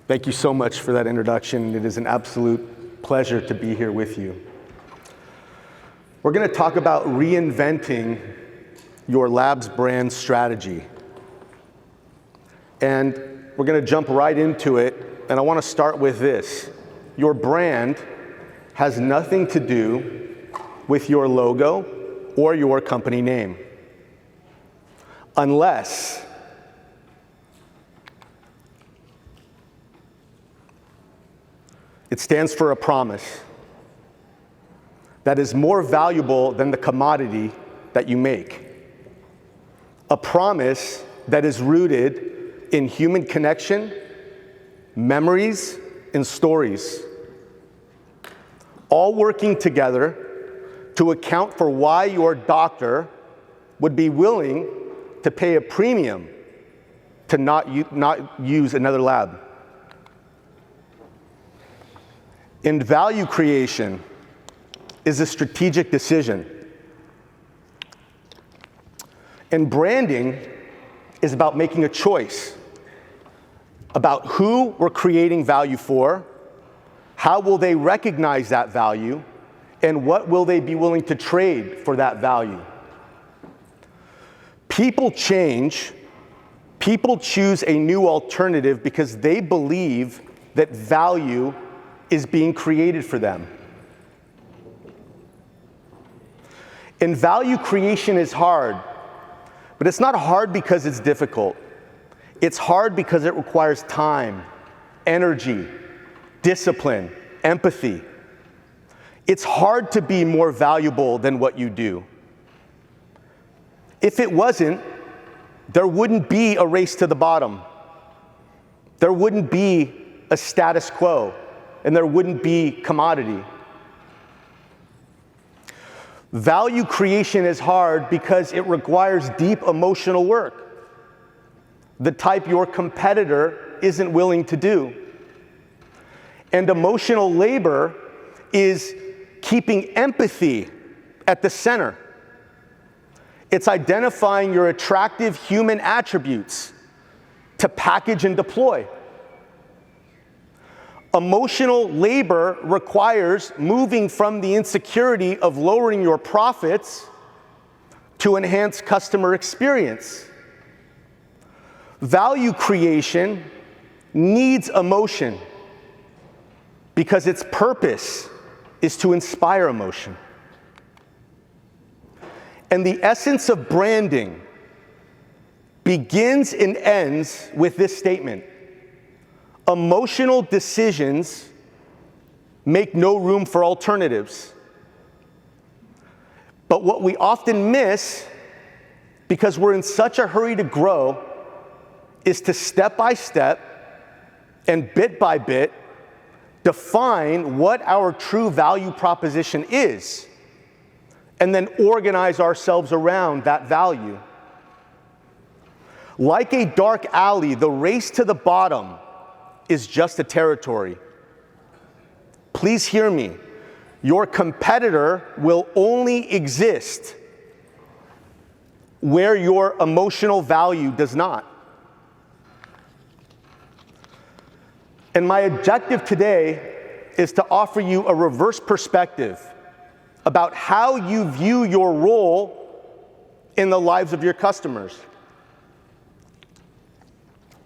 Thank you so much for that introduction. It is an absolute pleasure to be here with you. We're going to talk about reinventing your lab's brand strategy. And we're going to jump right into it, and I want to start with this. Your brand has nothing to do with your logo or your company name, unless it stands for a promise that is more valuable than the commodity that you make. A promise that is rooted in human connection, memories, and stories, all working together to account for why your doctor would be willing to pay a premium to not use another lab. And value creation is a strategic decision. And branding is about making a choice about who we're creating value for, how will they recognize that value, and what will they be willing to trade for that value. People change, people choose a new alternative because they believe that value is being created for them. And value creation is hard, but it's not hard because it's difficult. It's hard because it requires time, energy, discipline, empathy. It's hard to be more valuable than what you do. If it wasn't, there wouldn't be a race to the bottom. There wouldn't be a status quo, and there wouldn't be commodity. Value creation is hard because it requires deep emotional work, the type your competitor isn't willing to do. And emotional labor is keeping empathy at the center. It's identifying your attractive human attributes to package and deploy. Emotional labor requires moving from the insecurity of lowering your profits to enhance customer experience. Value creation needs emotion because its purpose is to inspire emotion. And the essence of branding begins and ends with this statement: emotional decisions make no room for alternatives. But what we often miss, because we're in such a hurry to grow, is to step by step and bit by bit define what our true value proposition is, and then organize ourselves around that value. Like a dark alley, the race to the bottom is just a territory. Please hear me. Your competitor will only exist where your emotional value does not. And my objective today is to offer you a reverse perspective about how you view your role in the lives of your customers.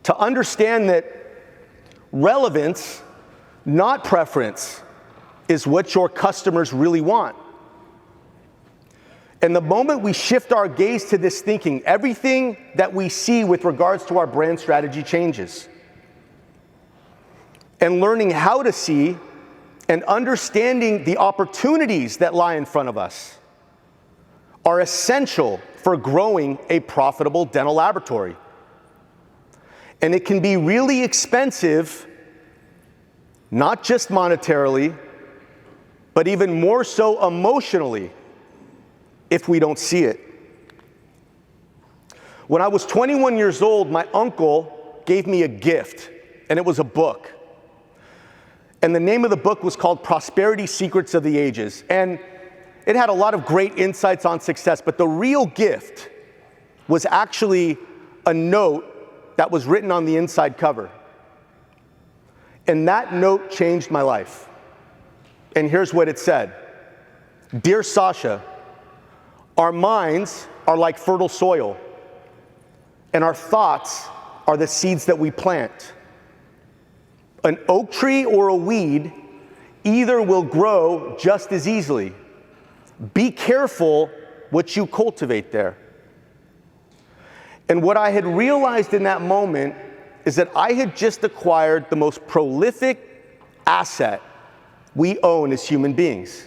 To understand that relevance, not preference, is what your customers really want. And the moment we shift our gaze to this thinking, everything that we see with regards to our brand strategy changes. And learning how to see and understanding the opportunities that lie in front of us are essential for growing a profitable dental laboratory. And it can be really expensive, not just monetarily, but even more so emotionally, if we don't see it. When I was 21 years old, my uncle gave me a gift, and it was a book. And the name of the book was called Prosperity Secrets of the Ages. And it had a lot of great insights on success, but the real gift was actually a note that was written on the inside cover. And that note changed my life. And here's what it said. Dear Sasha, our minds are like fertile soil, and our thoughts are the seeds that we plant. An oak tree or a weed, either will grow just as easily. Be careful what you cultivate there. And what I had realized in that moment is that I had just acquired the most prolific asset we own as human beings.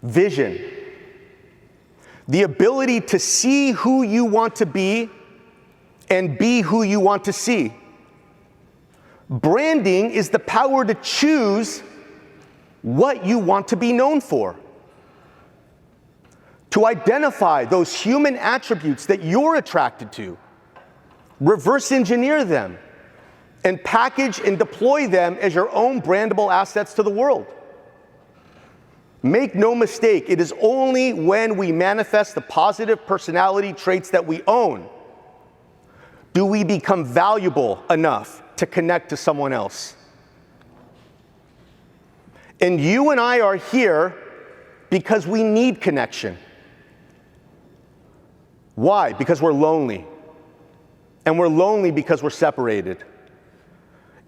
Vision. The ability to see who you want to be and be who you want to see. Branding is the power to choose what you want to be known for. To identify those human attributes that you're attracted to, reverse engineer them, and package and deploy them as your own brandable assets to the world. Make no mistake, it is only when we manifest the positive personality traits that we own do we become valuable enough to connect to someone else. And you and I are here because we need connection. Why? Because we're lonely. And we're lonely because we're separated.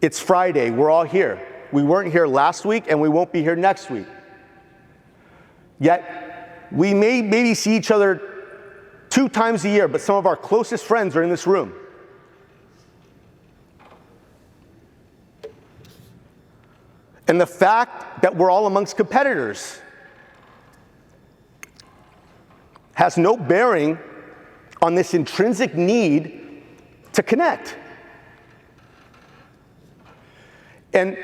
It's Friday, we're all here. We weren't here last week and we won't be here next week. Yet, we may maybe see each other 2 times a year, but some of our closest friends are in this room. And the fact that we're all amongst competitors has no bearing on this intrinsic need to connect. And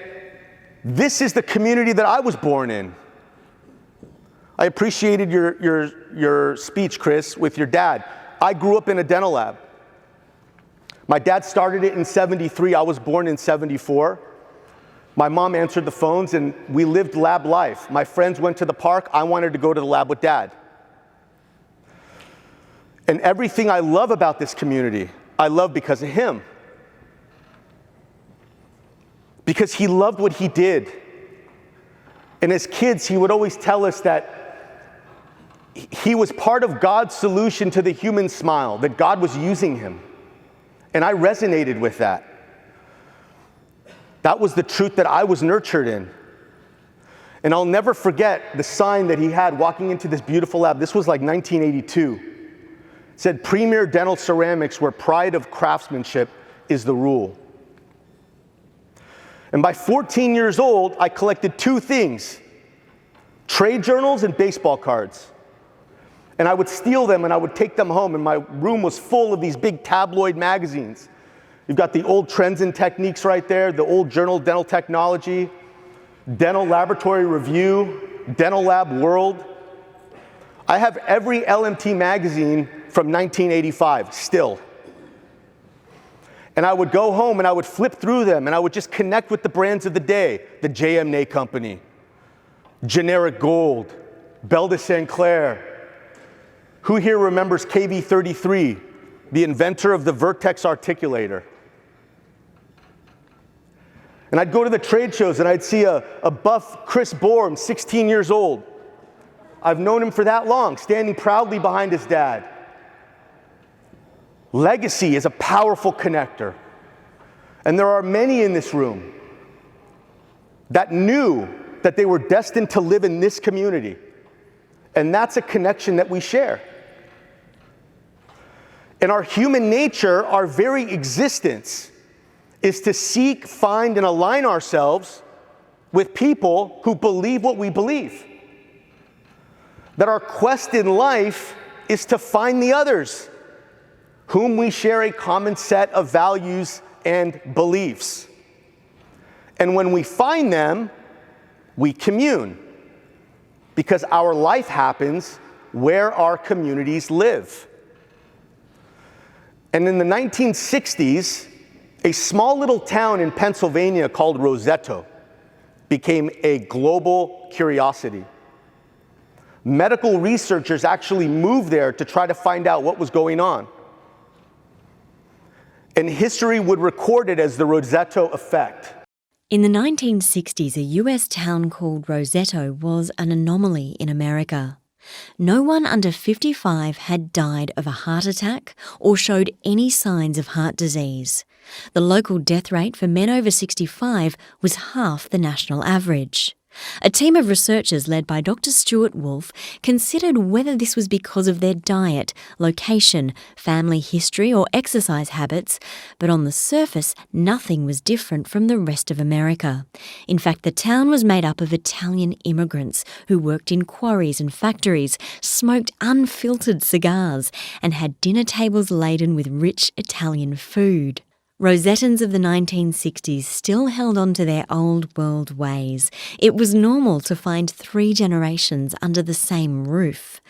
this is the community that I was born in. I appreciated your speech, Chris, with your dad. I grew up in a dental lab. My dad started it in '73. I was born in '74. My mom answered the phones and we lived lab life. My friends went to the park. I wanted to go to the lab with dad. And everything I love about this community, I love because of him. Because he loved what he did. And as kids, he would always tell us that he was part of God's solution to the human smile, that God was using him. And I resonated with that. That was the truth that I was nurtured in. And I'll never forget the sign that he had walking into this beautiful lab. This was like 1982. It said, "Premier Dental Ceramics, where pride of craftsmanship is the rule." And by 14 years old, I collected 2 things: trade journals and baseball cards. And I would steal them and I would take them home, and my room was full of these big tabloid magazines. You've got the old Trends and Techniques right there, the old Journal of Dental Technology, Dental Laboratory Review, Dental Lab World. I have every LMT magazine from 1985 still. And I would go home and I would flip through them and I would just connect with the brands of the day. The JM Company, Generic Gold, Belle de St. Clair. Who here remembers KV33, the inventor of the Vertex articulator? And I'd go to the trade shows and I'd see a buff Chris Bourne, 16 years old. I've known him for that long, standing proudly behind his dad. Legacy is a powerful connector. And there are many in this room that knew that they were destined to live in this community. And that's a connection that we share. In our human nature, our very existence is to seek, find, and align ourselves with people who believe what we believe. That our quest in life is to find the others whom we share a common set of values and beliefs. And when we find them, we commune. Because our life happens where our communities live. And in the 1960s, a small little town in Pennsylvania called Roseto became a global curiosity. Medical researchers actually moved there to try to find out what was going on. And history would record it as the Rosetto effect. In the 1960s, a US town called Rosetto was an anomaly in America. No one under 55 had died of a heart attack or showed any signs of heart disease. The local death rate for men over 65 was half the national average. A team of researchers led by Dr. Stuart Wolfe considered whether this was because of their diet, location, family history or exercise habits, but on the surface nothing was different from the rest of America. In fact, the town was made up of Italian immigrants who worked in quarries and factories, smoked unfiltered cigars and had dinner tables laden with rich Italian food. Rosettans of the 1960s still held on to their old world ways. It was normal to find 3 generations under the same roof.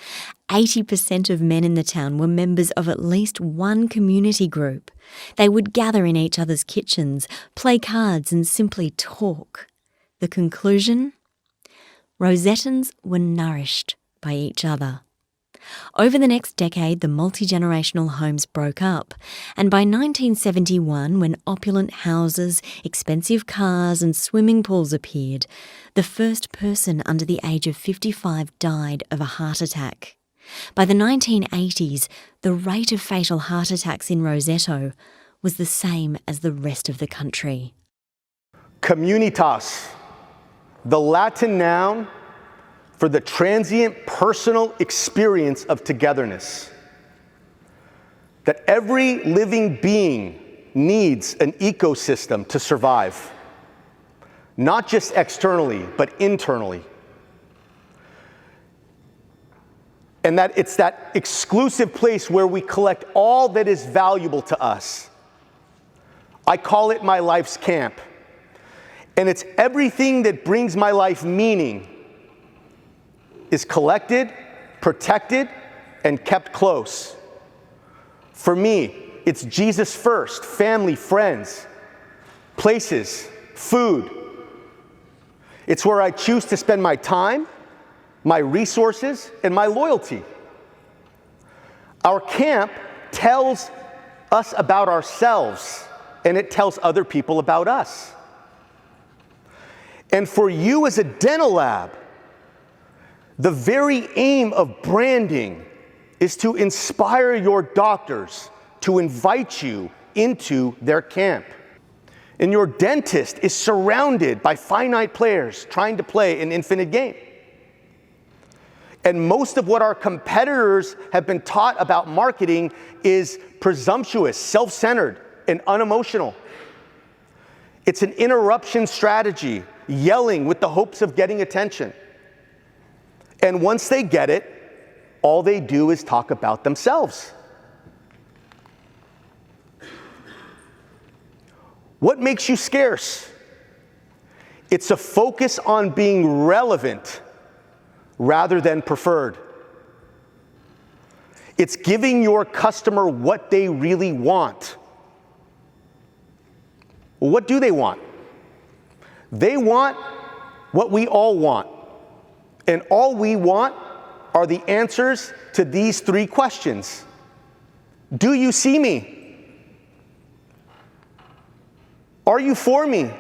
80% of men in the town were members of at least one community group. They would gather in each other's kitchens, play cards and simply talk. The conclusion? Rosettans were nourished by each other. Over the next decade, the multi-generational homes broke up, and by 1971, when opulent houses, expensive cars and swimming pools appeared, the first person under the age of 55 died of a heart attack. By the 1980s, the rate of fatal heart attacks in Rosetto was the same as the rest of the country. Communitas, the Latin noun for the transient personal experience of togetherness. That every living being needs an ecosystem to survive, not just externally, but internally. And that it's that exclusive place where we collect all that is valuable to us. I call it my life's camp. And it's everything that brings my life meaning is collected, protected, and kept close. For me, it's Jesus first, family, friends, places, food. It's where I choose to spend my time, my resources, and my loyalty. Our camp tells us about ourselves, and it tells other people about us. And for you as a dental lab, the very aim of branding is to inspire your doctors to invite you into their camp. And your dentist is surrounded by finite players trying to play an infinite game. And most of what our competitors have been taught about marketing is presumptuous, self-centered, and unemotional. It's an interruption strategy, yelling with the hopes of getting attention. And once they get it, all they do is talk about themselves. What makes you scarce? It's a focus on being relevant rather than preferred. It's giving your customer what they really want. What do they want? They want what we all want. And all we want are the answers to these 3 questions. Do you see me? Are you for me?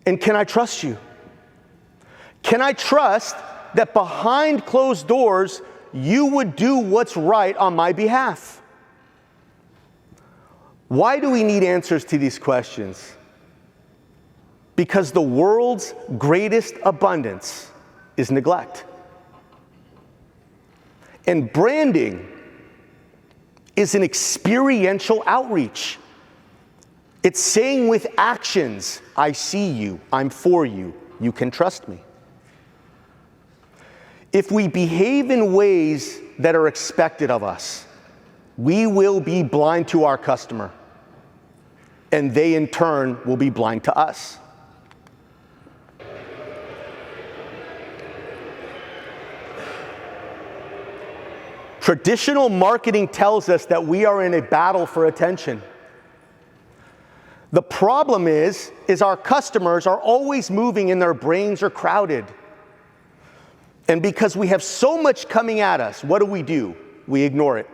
And can I trust you? Can I trust that behind closed doors, you would do what's right on my behalf? Why do we need answers to these questions? Because the world's greatest abundance is neglect. And branding is an experiential outreach. It's saying with actions, I see you, I'm for you, you can trust me. If we behave in ways that are expected of us, we will be blind to our customer, and they in turn will be blind to us. Traditional marketing tells us that we are in a battle for attention. The problem is our customers are always moving and their brains are crowded. And because we have so much coming at us, what do? We ignore it.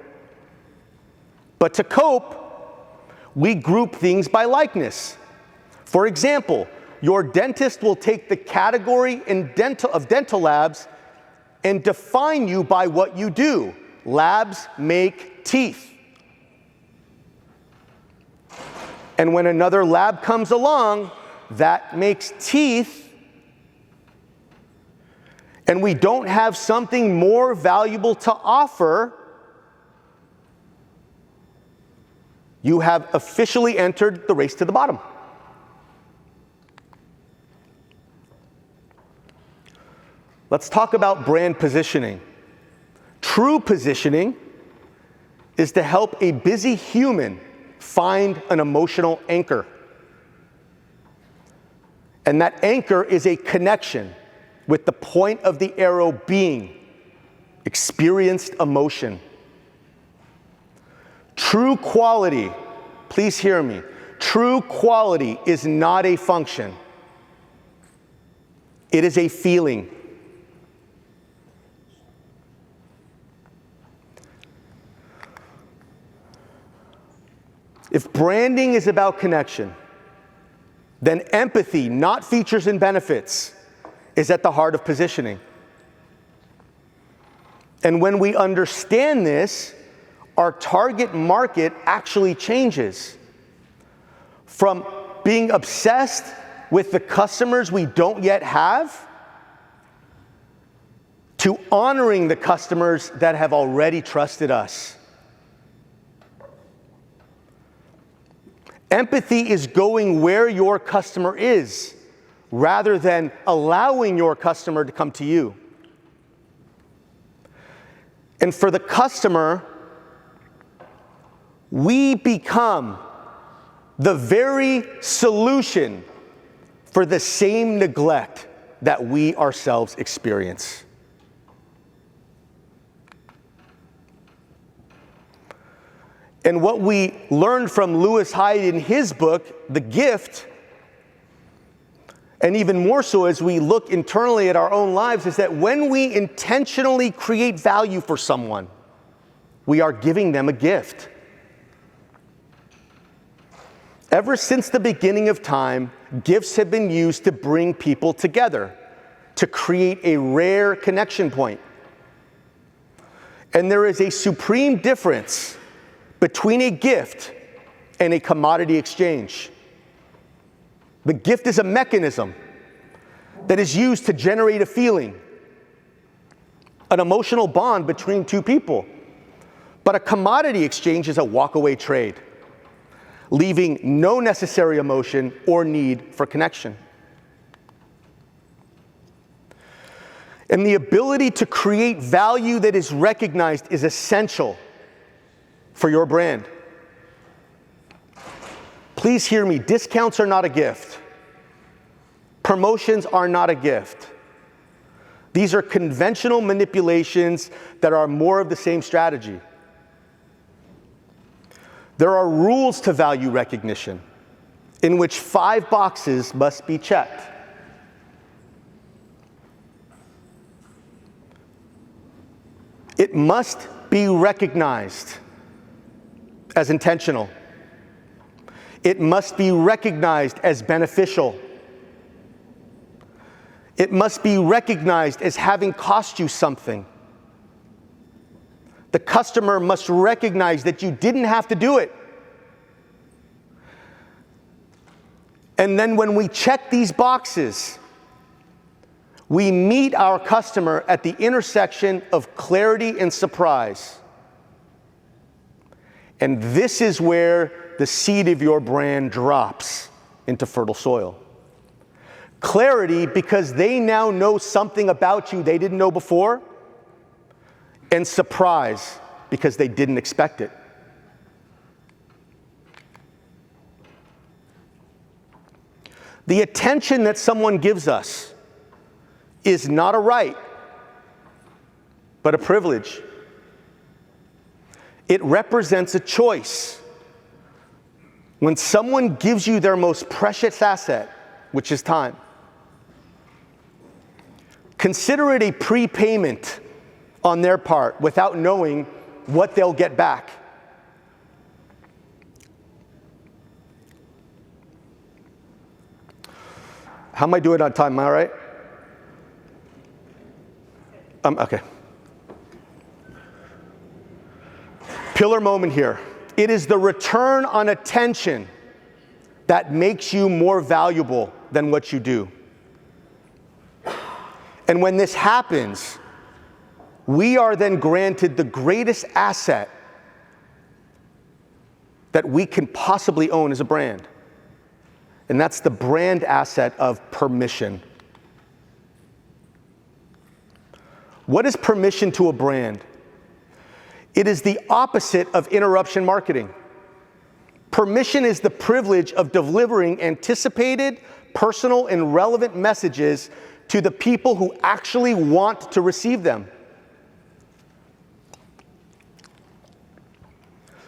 But to cope, we group things by likeness. For example, your dentist will take the category of dental labs and define you by what you do. Labs make teeth. And when another lab comes along that makes teeth, and we don't have something more valuable to offer, you have officially entered the race to the bottom. Let's talk about brand positioning. True positioning is to help a busy human find an emotional anchor. And that anchor is a connection with the point of the arrow being experienced emotion. True quality, please hear me, true quality is not a function. It is a feeling. If branding is about connection, then empathy, not features and benefits, is at the heart of positioning. And when we understand this, our target market actually changes from being obsessed with the customers we don't yet have to honoring the customers that have already trusted us. Empathy is going where your customer is, rather than allowing your customer to come to you. And for the customer, we become the very solution for the same neglect that we ourselves experience. And what we learned from Lewis Hyde in his book, The Gift, and even more so as we look internally at our own lives, is that when we intentionally create value for someone, we are giving them a gift. Ever since the beginning of time, gifts have been used to bring people together, to create a rare connection point. And there is a supreme difference between a gift and a commodity exchange. The gift is a mechanism that is used to generate a feeling, an emotional bond between two people. But a commodity exchange is a walk-away trade, leaving no necessary emotion or need for connection. And the ability to create value that is recognized is essential for your brand. Please hear me, discounts are not a gift. Promotions are not a gift. These are conventional manipulations that are more of the same strategy. There are rules to value recognition in which 5 boxes must be checked. It must be recognized as intentional. It must be recognized as beneficial. It must be recognized as having cost you something. The customer must recognize that you didn't have to do it. And then when we check these boxes, we meet our customer at the intersection of clarity and surprise. And this is where the seed of your brand drops into fertile soil. Clarity, because they now know something about you they didn't know before. And surprise, because they didn't expect it. The attention that someone gives us is not a right, but a privilege. It represents a choice. When someone gives you their most precious asset, which is time, consider it a prepayment on their part without knowing what they'll get back. How am I doing on time? Am I all right? Okay. Pillar moment here. It is the return on attention that makes you more valuable than what you do. And when this happens, we are then granted the greatest asset that we can possibly own as a brand. And that's the brand asset of permission. What is permission to a brand? It is the opposite of interruption marketing. Permission is the privilege of delivering anticipated, personal, and relevant messages to the people who actually want to receive them.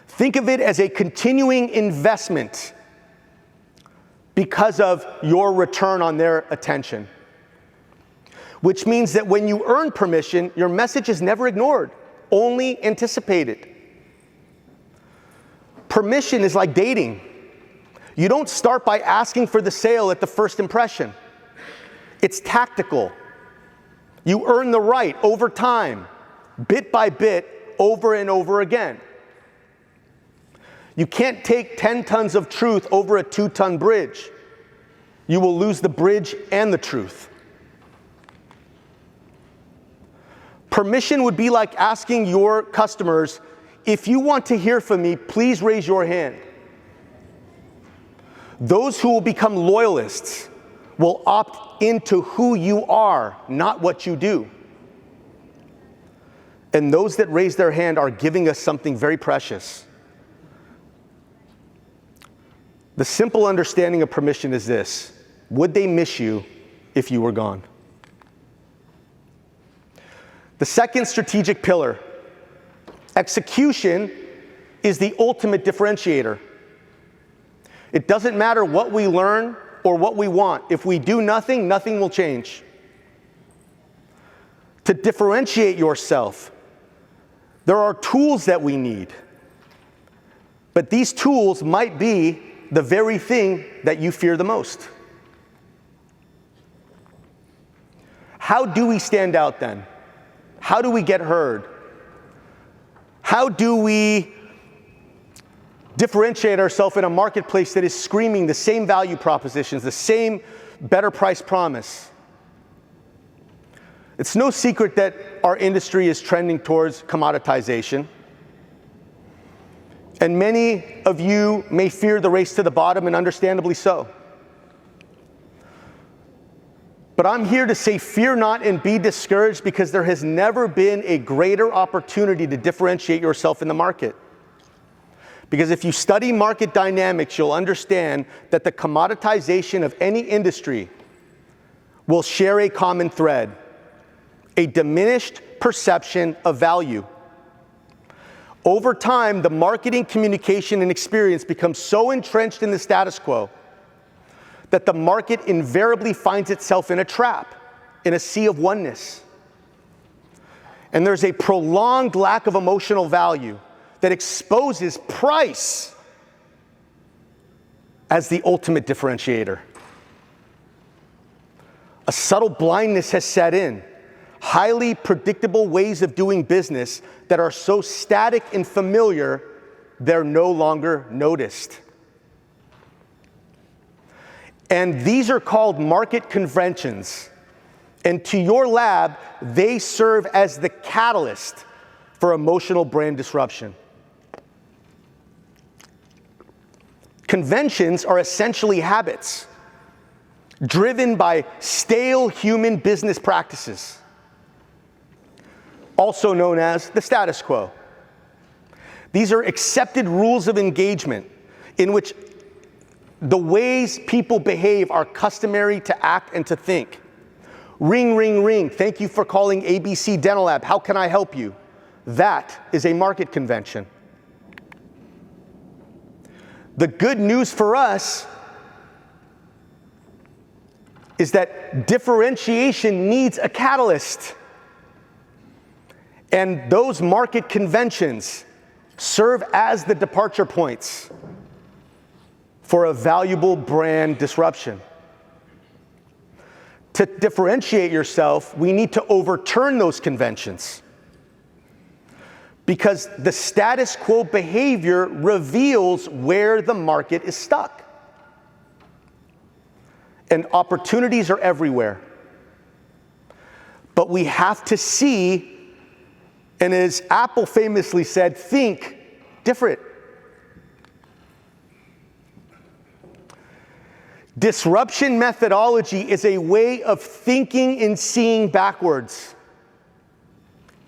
Think of it as a continuing investment because of your return on their attention. Which means that when you earn permission, your message is never ignored, only anticipated. Permission is like dating. You don't start by asking for the sale at the first impression. It's tactical. You earn the right over time, bit by bit, over and over again. You can't take 10 tons of truth over a 2-ton bridge. You will lose the bridge and the truth. Permission would be like asking your customers, if you want to hear from me, please raise your hand. Those who will become loyalists will opt into who you are, not what you do. And those that raise their hand are giving us something very precious. The simple understanding of permission is this: would they miss you if you were gone? The second strategic pillar, execution, is the ultimate differentiator. It doesn't matter what we learn or what we want. If we do nothing, nothing will change. To differentiate yourself, there are tools that we need. But these tools might be the very thing that you fear the most. How do we stand out then? How do we get heard? How do we differentiate ourselves in a marketplace that is screaming the same value propositions, the same better price promise? It's no secret that our industry is trending towards commoditization. And many of you may fear the race to the bottom, and understandably so. But I'm here to say, fear not and be discouraged, because there has never been a greater opportunity to differentiate yourself in the market. Because if you study market dynamics, you'll understand that the commoditization of any industry will share a common thread: a diminished perception of value. Over time, the marketing, communication, and experience becomes so entrenched in the status quo that the market invariably finds itself in a trap, in a sea of oneness. And there's a prolonged lack of emotional value that exposes price as the ultimate differentiator. A subtle blindness has set in. Highly predictable ways of doing business that are so static and familiar, they're no longer noticed. And these are called market conventions. And to your lab, they serve as the catalyst for emotional brand disruption. Conventions are essentially habits driven by stale human business practices, also known as the status quo. These are accepted rules of engagement in which the ways people behave are customary to act and to think. Ring, ring, ring. Thank you for calling ABC Dental Lab. How can I help you? That is a market convention. The good news for us is that differentiation needs a catalyst. And those market conventions serve as the departure points for a valuable brand disruption. To differentiate yourself, we need to overturn those conventions. Because the status quo behavior reveals where the market is stuck. And opportunities are everywhere. But we have to see, and as Apple famously said, think different. Disruption methodology is a way of thinking and seeing backwards.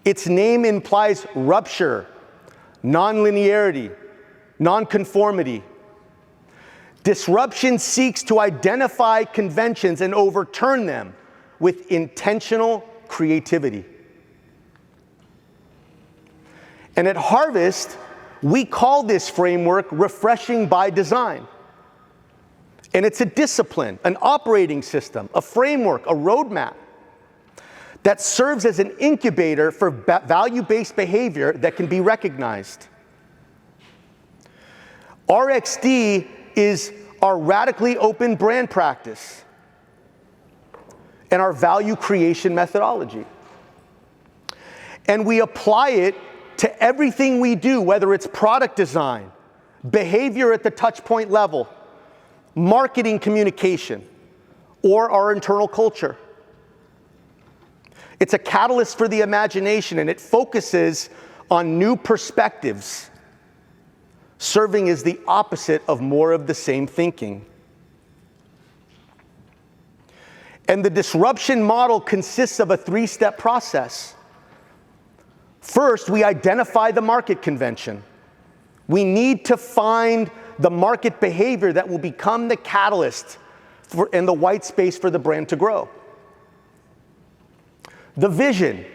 Its name implies rupture, nonlinearity, nonconformity. Disruption seeks to identify conventions and overturn them with intentional creativity. And at Harvest, we call this framework refreshing by design. And it's a discipline, an operating system, a framework, a roadmap that serves as an incubator for value-based behavior that can be recognized. RXD is our radically open brand practice and our value creation methodology. And we apply it to everything we do, whether it's product design, behavior at the touch point level, marketing communication, or our internal culture. It's a catalyst for the imagination, and it focuses on new perspectives, serving as the opposite of more of the same thinking. And the disruption model consists of a three-step process. First, we identify the market convention. We need to find the market behavior that will become the catalyst and the white space for the brand to grow. The vision.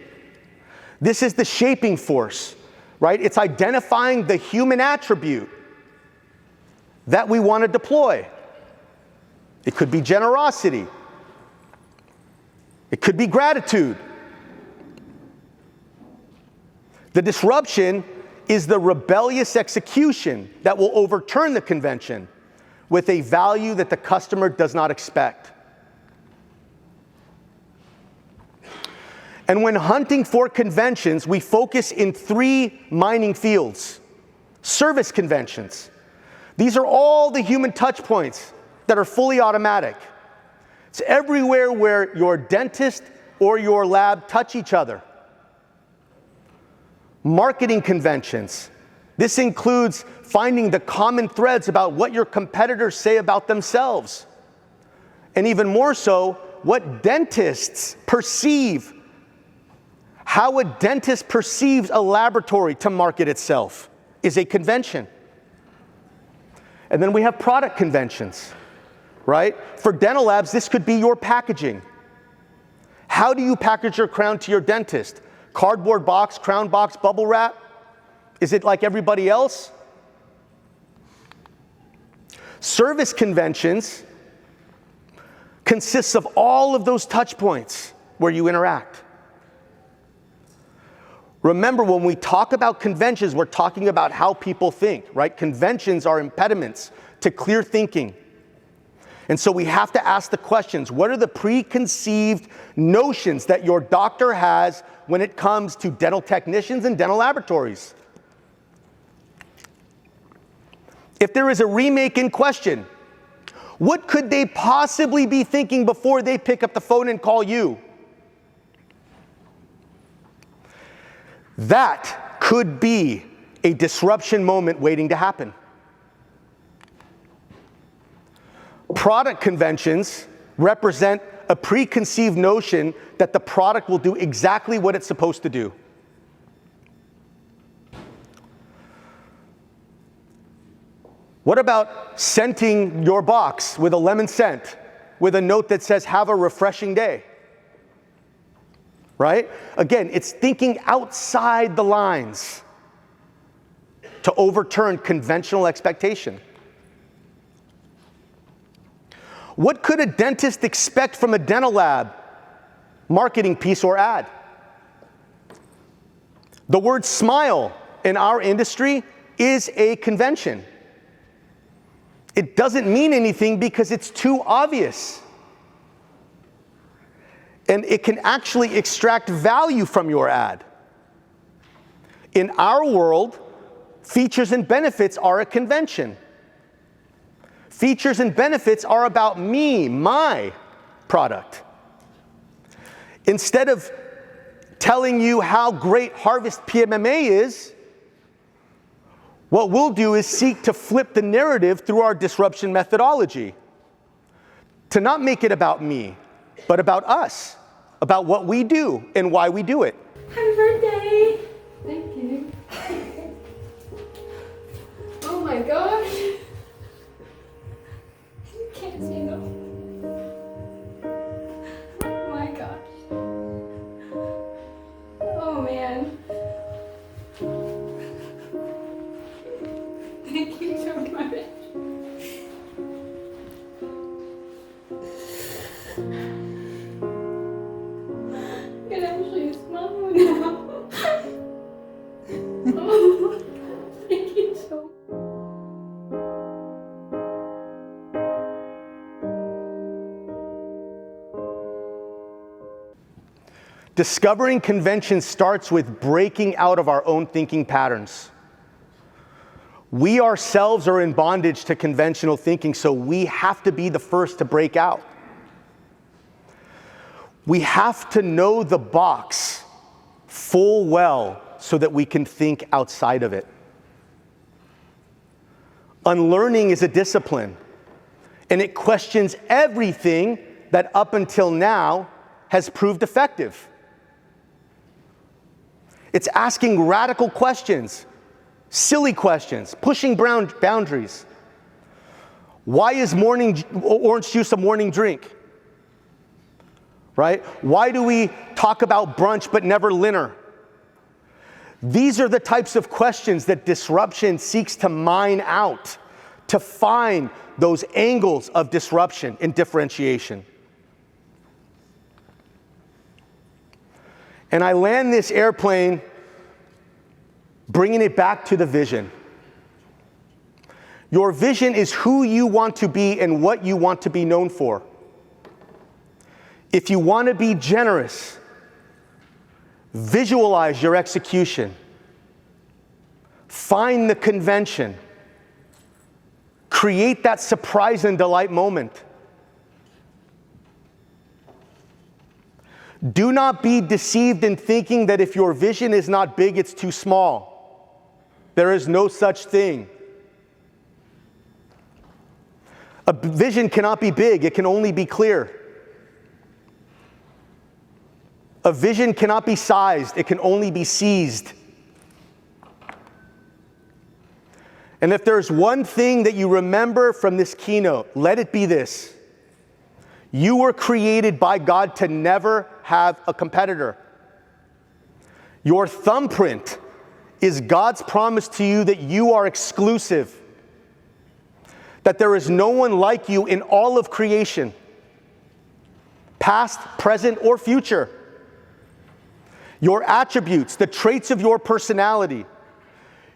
This is the shaping force, right? It's identifying the human attribute that we want to deploy. It could be generosity. It could be gratitude. The disruption is the rebellious execution that will overturn the convention with a value that the customer does not expect. And when hunting for conventions, we focus in three mining fields. Service conventions. These are all the human touch points that are fully automatic. It's everywhere where your dentist or your lab touch each other. Marketing conventions. This includes finding the common threads about what your competitors say about themselves. And even more so, what dentists perceive. How a dentist perceives a laboratory to market itself is a convention. And then we have product conventions, right? For dental labs, this could be your packaging. How do you package your crown to your dentist? Cardboard box, crown box, bubble wrap? Is it like everybody else? Service conventions consists of all of those touch points where you interact. Remember, when we talk about conventions, we're talking about how people think, right? Conventions are impediments to clear thinking. And so we have to ask the questions, what are the preconceived notions that your doctor has when it comes to dental technicians and dental laboratories? If there is a remake in question, what could they possibly be thinking before they pick up the phone and call you? That could be a disruption moment waiting to happen. Product conventions represent a preconceived notion that the product will do exactly what it's supposed to do. What about scenting your box with a lemon scent with a note that says, "Have a refreshing day"? Right? Again, it's thinking outside the lines to overturn conventional expectation. What could a dentist expect from a dental lab marketing piece or ad? The word smile in our industry is a convention. It doesn't mean anything because it's too obvious. And it can actually extract value from your ad. In our world, features and benefits are a convention. Features and benefits are about me, my product. Instead of telling you how great Harvest PMMA is, what we'll do is seek to flip the narrative through our disruption methodology. To not make it about me, but about us, about what we do and why we do it. Happy birthday! Thank you. Oh my gosh. You can't see them. Oh my gosh. Oh man. Thank you so much. I can actually smile now. Oh, thank you so much. Discovering convention starts with breaking out of our own thinking patterns. We ourselves are in bondage to conventional thinking, so we have to be the first to break out. We have to know the box full well so that we can think outside of it. Unlearning is a discipline, and it questions everything that up until now has proved effective. It's asking radical questions, silly questions, pushing boundaries. Why is orange juice a morning drink? Right? Why do we talk about brunch but never dinner? These are the types of questions that disruption seeks to mine out, to find those angles of disruption and differentiation. And I land this airplane bringing it back to the vision. Your vision is who you want to be and what you want to be known for. If you want to be generous, visualize your execution. Find the convention. Create that surprise and delight moment. Do not be deceived in thinking that if your vision is not big, it's too small. There is no such thing. A vision cannot be big, it can only be clear. A vision cannot be sized, it can only be seized. And if there's one thing that you remember from this keynote, let it be this. You were created by God to never have a competitor. Your thumbprint is God's promise to you that you are exclusive, that there is no one like you in all of creation, past, present, or future. Your attributes, the traits of your personality,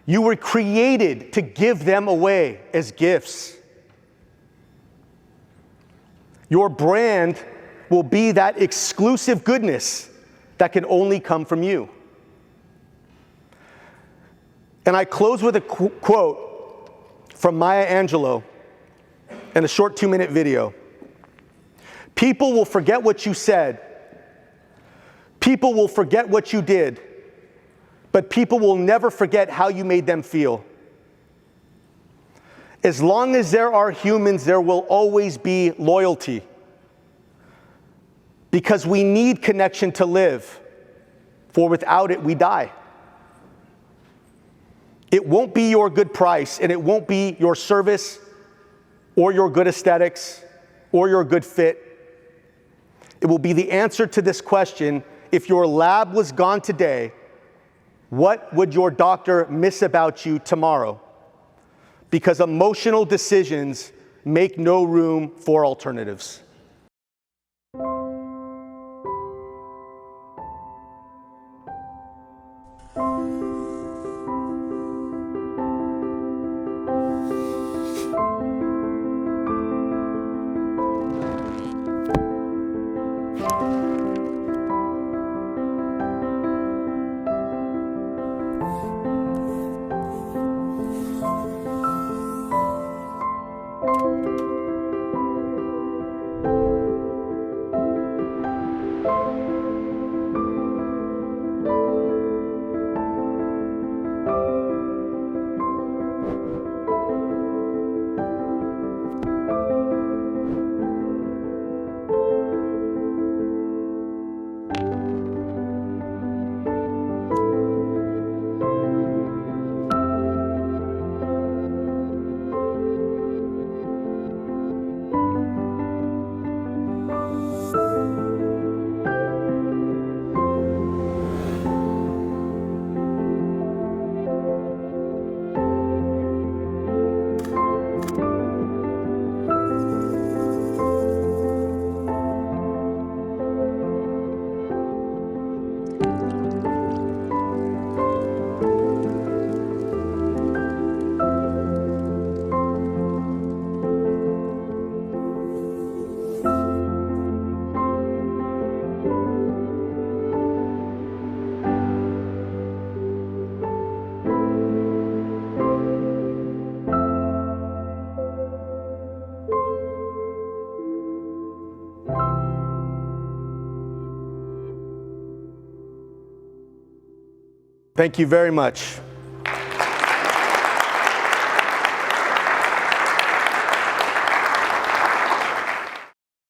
you were created to give them away as gifts. Your brand will be that exclusive goodness that can only come from you. And I close with a quote from Maya Angelou in a short 2-minute video. People will forget what you said. People will forget what you did. But people will never forget how you made them feel. As long as there are humans, there will always be loyalty. Because we need connection to live, for without it, we die. It won't be your good price, and it won't be your service, or your good aesthetics, or your good fit. It will be the answer to this question: if your lab was gone today, what would your doctor miss about you tomorrow? Because emotional decisions make no room for alternatives. Thank you very much.